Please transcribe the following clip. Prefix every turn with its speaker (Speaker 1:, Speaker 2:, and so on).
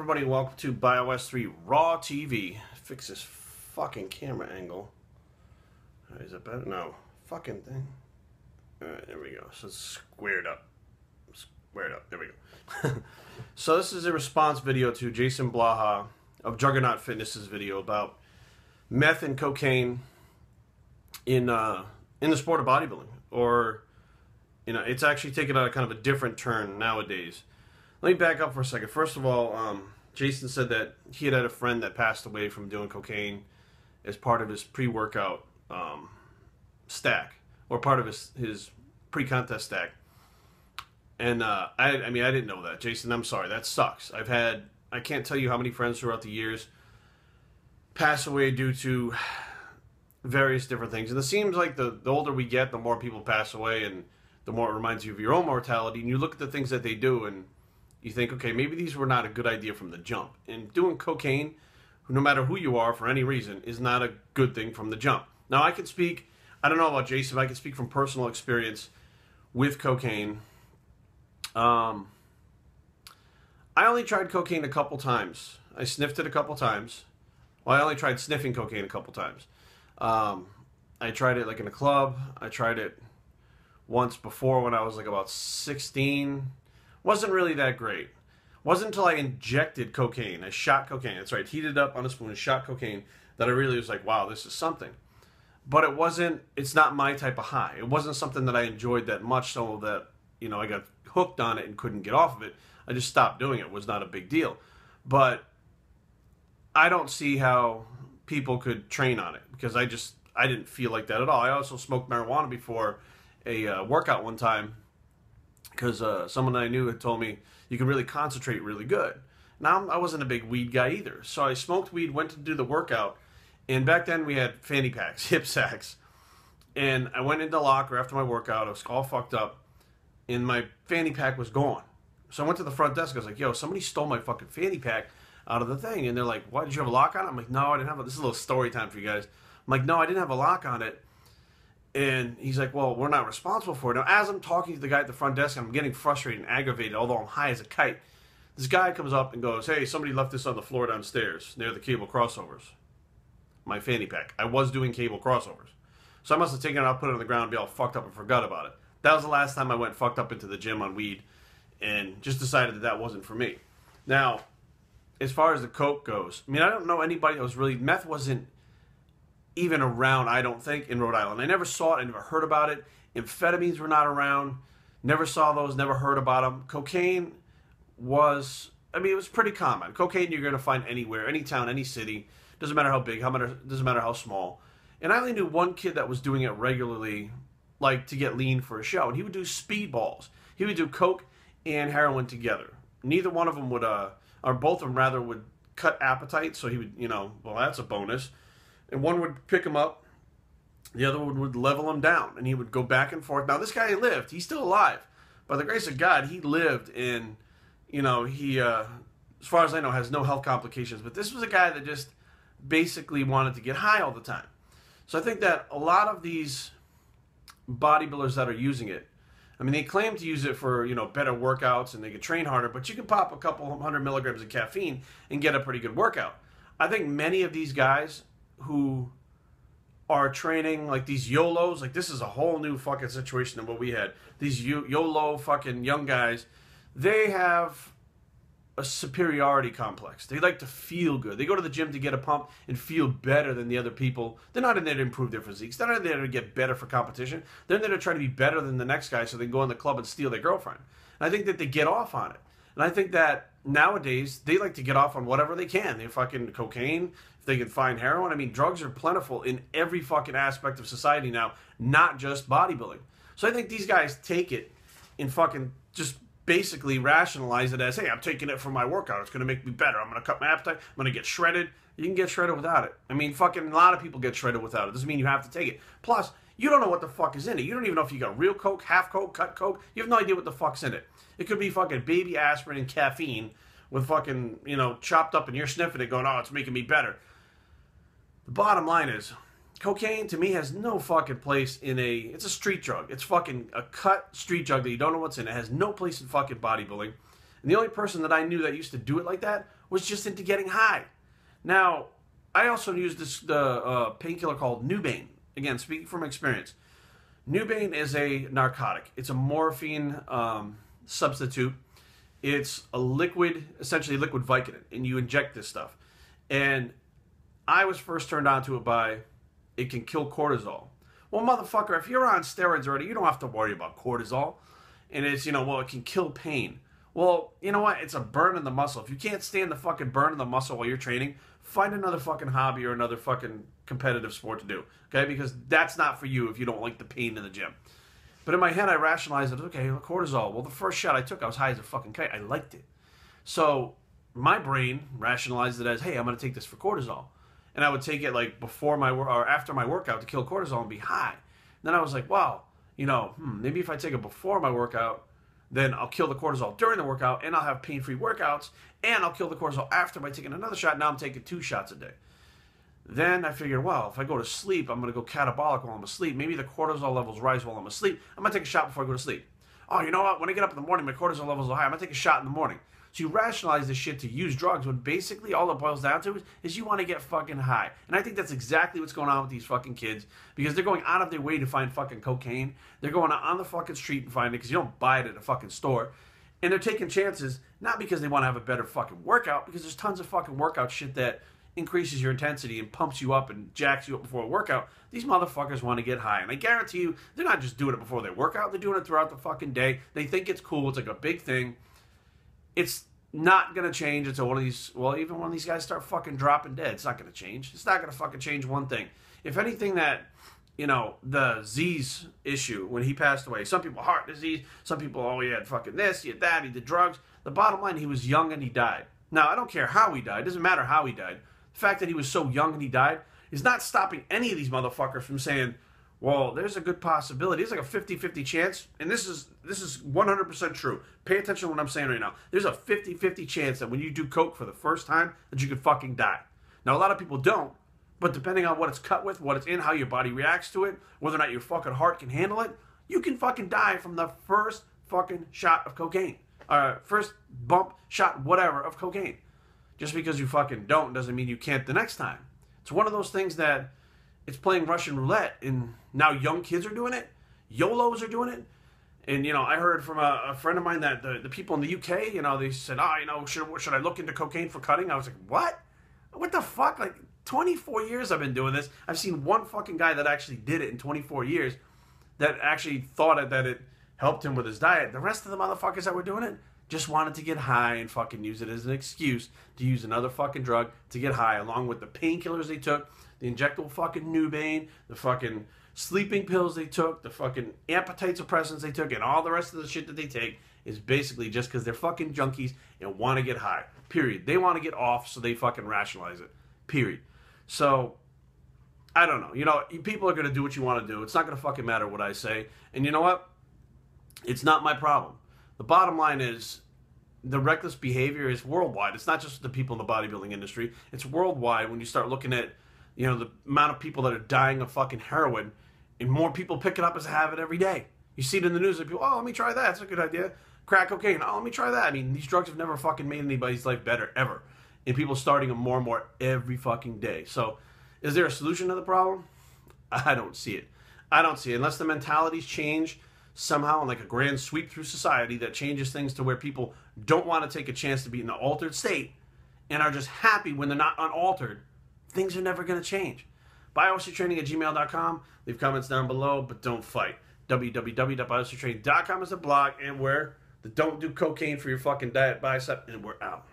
Speaker 1: everybody, and welcome to Bios3 Raw TV. Fix this fucking camera angle. Is it better? No. Fucking thing. Alright, there we go. So it's squared up. Squared up. There we go. So this is a response video to Jason Blaha of Juggernaut Fitness's video about meth and cocaine in the sport of bodybuilding. Or, you know, it's actually taken a kind of a different turn nowadays. Let me back up for a second. First of all, Jason said that he had a friend that passed away from doing cocaine as part of his pre-workout stack, or part of his pre-contest stack. And I mean, I didn't know that. Jason, I'm sorry. That sucks. I can't tell you how many friends throughout the years pass away due to various different things. And it seems like the older we get, the more people pass away, and the more it reminds you of your own mortality. And you look at the things that they do, and you think, okay, maybe these were not a good idea from the jump. And doing cocaine, no matter who you are, for any reason, is not a good thing from the jump. Now, I can speak, I don't know about Jason, but I can speak from personal experience with cocaine. I only tried cocaine a couple times. I sniffed it a couple times. Well, I only tried sniffing cocaine a couple times. I tried it like in a club. I tried it once before when I was like about 16. Wasn't really that great. Wasn't until I injected cocaine. I shot cocaine. That's right. Heated up on a spoon and shot cocaine that I really was like, wow, this is something. But it wasn't, it's not my type of high. It wasn't something that I enjoyed that much, so that, you know, I got hooked on it and couldn't get off of it. I just stopped doing it. It was not a big deal. But I don't see how people could train on it, because I didn't feel like that at all. I also smoked marijuana before a workout one time, because someone I knew had told me you can really concentrate really good. Now, I wasn't a big weed guy either, so I smoked weed, went to do the workout, and back then we had fanny packs, hip sacks, and I went into the locker after my workout. I was all fucked up, and my fanny pack was gone. So I went to the front desk. I was like, yo, somebody stole my fucking fanny pack out of the thing. And they're like, why, did you have a lock on it? I'm like, no, I didn't have it. This is a little story time for you guys. I'm like, no, I didn't have a lock on it. And he's like, well, we're not responsible for it. Now, as I'm talking to the guy at the front desk, I'm getting frustrated and aggravated, although I'm high as a kite. This guy comes up and goes, hey, somebody left this on the floor downstairs near the cable crossovers. My fanny pack. I was doing cable crossovers. So I must have taken it out, put it on the ground, and be all fucked up and forgot about it. That was the last time I went fucked up into the gym on weed, and just decided that that wasn't for me. Now, as far as the coke goes, I mean, I don't know anybody that was really, meth wasn't even around, I don't think, in Rhode Island. I never saw it. I never heard about it. Amphetamines were not around. Never saw those. Never heard about them. Cocaine was, I mean, it was pretty common. Cocaine you're going to find anywhere, any town, any city. Doesn't matter how big, doesn't matter how small. And I only knew one kid that was doing it regularly, like to get lean for a show. And he would do speedballs. He would do coke and heroin together. Neither one of them would, or both of them rather, would cut appetite. So he would, you know, well, that's a bonus. And one would pick him up, the other one would level him down, and he would go back and forth. Now, this guy lived. He's still alive. By the grace of God, he lived in, you know, he, as far as I know, has no health complications. But this was a guy that just basically wanted to get high all the time. So I think that a lot of these bodybuilders that are using it, I mean, they claim to use it for, you know, better workouts and they can train harder, but you can pop a couple 100 milligrams of caffeine and get a pretty good workout. I think many of these guys who are training, like these YOLOs, like this is a whole new fucking situation than what we had. These YOLO fucking young guys, they have a superiority complex. They like to feel good. They go to the gym to get a pump and feel better than the other people. They're not in there to improve their physiques. They're not in there to get better for competition. They're in there to try to be better than the next guy so they can go in the club and steal their girlfriend. And I think that they get off on it. And I think that nowadays, they like to get off on whatever they can. They fucking cocaine, if they can find heroin. I mean, drugs are plentiful in every fucking aspect of society now, not just bodybuilding. So I think these guys take it and fucking just basically rationalize it as, hey, I'm taking it for my workout. It's going to make me better. I'm going to cut my appetite. I'm going to get shredded. You can get shredded without it. I mean, fucking a lot of people get shredded without it. Doesn't mean you have to take it. Plus, you don't know what the fuck is in it. You don't even know if you got real coke, half coke, cut coke. You have no idea what the fuck's in it. It could be fucking baby aspirin and caffeine with fucking, you know, chopped up, and you're sniffing it going, oh, it's making me better. The bottom line is, cocaine to me has no fucking place in it's a street drug. It's fucking a cut street drug that you don't know what's in it. It has no place in fucking bodybuilding. And the only person that I knew that used to do it like that was just into getting high. Now, I also used the painkiller called Nubane. Again, speaking from experience. Nubane is a narcotic. It's a morphine substitute. It's a liquid, essentially liquid Vicodin, and you inject this stuff. And I was first turned on to it by, it can kill cortisol. Well, motherfucker, if you're on steroids already, you don't have to worry about cortisol. And it's, well, it can kill pain. Well, you know what? It's a burn in the muscle. If you can't stand the fucking burn in the muscle while you're training, find another fucking hobby or another fucking competitive sport to do. Okay? Because that's not for you if you don't like the pain in the gym. But in my head, I rationalized it. Okay, cortisol. Well, the first shot I took, I was high as a fucking kite. I liked it. So my brain rationalized it as, hey, I'm going to take this for cortisol. And I would take it like before my or after my workout to kill cortisol and be high. And then I was like, wow, maybe if I take it before my workout, then I'll kill the cortisol during the workout, and I'll have pain-free workouts, and I'll kill the cortisol after by taking another shot. Now I'm taking 2 shots a day. Then I figured, well, if I go to sleep, I'm going to go catabolic while I'm asleep. Maybe the cortisol levels rise while I'm asleep. I'm going to take a shot before I go to sleep. Oh, you know what? When I get up in the morning, my cortisol levels are high. I'm going to take a shot in the morning. So you rationalize this shit to use drugs when basically all it boils down to is you want to get fucking high. And I think that's exactly what's going on with these fucking kids, because they're going out of their way to find fucking cocaine. They're going on the fucking street and find it because you don't buy it at a fucking store. And they're taking chances, not because they want to have a better fucking workout, because there's tons of fucking workout shit that increases your intensity and pumps you up and jacks you up before a workout. These motherfuckers want to get high. And I guarantee you, they're not just doing it before they work out. They're doing it throughout the fucking day. They think it's cool. It's like a big thing. It's not going to change until even one of these guys start fucking dropping dead. It's not going to change. It's not going to fucking change one thing. If anything, that, the Z's issue when he passed away, some people heart disease, some people, he had fucking this, he had that, he did drugs. The bottom line, he was young and he died. Now, I don't care how he died. It doesn't matter how he died. The fact that he was so young and he died is not stopping any of these motherfuckers from saying, well, there's a good possibility. It's like a 50-50 chance, and this is 100% true. Pay attention to what I'm saying right now. There's a 50-50 chance that when you do coke for the first time, that you could fucking die. Now, a lot of people don't, but depending on what it's cut with, what it's in, how your body reacts to it, whether or not your fucking heart can handle it, you can fucking die from the first fucking shot of cocaine. First bump, shot, whatever, of cocaine. Just because you fucking don't doesn't mean you can't the next time. It's one of those things that it's playing Russian roulette, and now young kids are doing it. YOLOs are doing it. And, I heard from a friend of mine that the people in the UK, they said, should I look into cocaine for cutting? I was like, what? What the fuck? Like, 24 years I've been doing this. I've seen one fucking guy that actually did it in 24 years that actually thought that it helped him with his diet. The rest of the motherfuckers that were doing it just wanted to get high and fucking use it as an excuse to use another fucking drug to get high, along with the painkillers they took, the injectable fucking Nubane, the fucking sleeping pills they took, the fucking appetite suppressants they took, and all the rest of the shit that they take is basically just because they're fucking junkies and want to get high. Period. They want to get off, so they fucking rationalize it. Period. So, I don't know. People are going to do what you want to do. It's not going to fucking matter what I say. And you know what? It's not my problem. The bottom line is, the reckless behavior is worldwide. It's not just the people in the bodybuilding industry. It's worldwide when you start looking at, the amount of people that are dying of fucking heroin, and more people pick it up as a habit every day. You see it in the news, like people, let me try that. That's a good idea. Crack cocaine. Let me try that. I mean, these drugs have never fucking made anybody's life better, ever. And people starting them more and more every fucking day. So, is there a solution to the problem? I don't see it. I don't see it. Unless the mentalities change somehow in like a grand sweep through society that changes things to where people don't want to take a chance to be in an altered state and are just happy when they're not unaltered, things are never going to change. Bios3training@gmail.com. Leave comments down below, but don't fight. www.bios3training.com is the blog, and where the don't do cocaine for your fucking diet bicep, and we're out.